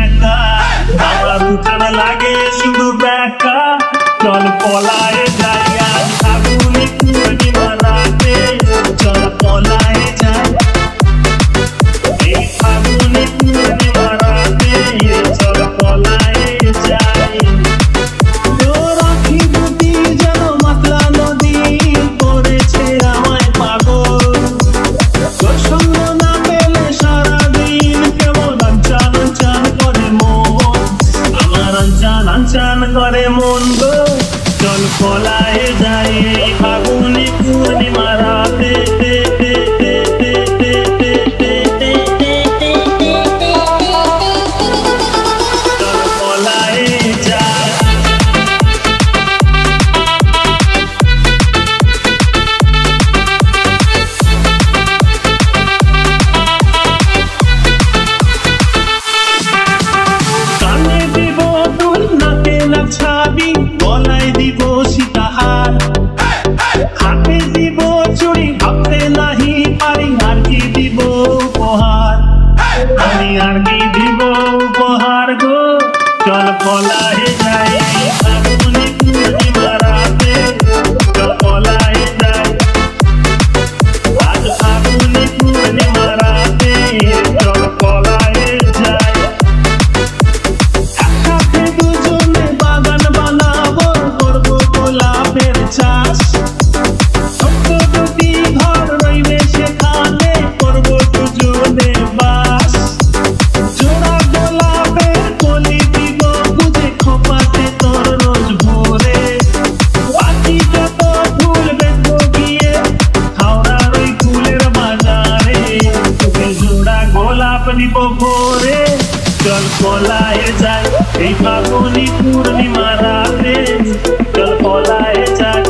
একা আমার উঠান লাগে শুধু বেকা চল পলায়ে যাই আজ ফাগুনি পূর্ণিমা রাতে চল পলায়ে যাই এই ফাগুনি পূর্ণিমা রাতে চল পলায়ে যাই তোর আখি দুটি যেন মাতলা নদী করেছে আমায় পাগল তোর সঙ্গ না পেলে সারাদিন কেমন আনচান আনচান করে মন আমার আনচান আনচান করে মন গো চল পলায়ে যাই এই ফাগুনি পূর্ণিমা রাতে চল পলায়ে যাই কানে দিব ফুল নাকে নাচাবি গলায় দিব সীতাহার হাতে দিব চুড়ি ভাবতে নাহি পারি আর কি দিব উপহার আমি আর কি দিব উপহার গো চল পলায়ে যাই ফাগুনি পূর্ণিমা রাতে চল পলায়ে যাই আজ ফাগুনি পূর্ণিমা রাতে চল পলায়ে যাই একসাথে দুজনে বাগান বানাবো করবো গোলাপের চাষ ছোট্ট দুটি ঘর রইবে সেখানে করবো দুজনে বাস জোড়া গোলাপের কলি দিব বুঝে খোপাতে তোর রোজ ভোরে বাকি যত ফুল বেচবো গিয়ে হাওড়ার ওই ফুলের বাজারে তোকে জোড়া গোলাপ দিব ভোরে চল পলায়ে যাই এই ফাগুনি পূর্ণিমা রাতে চল পলায়ে যাই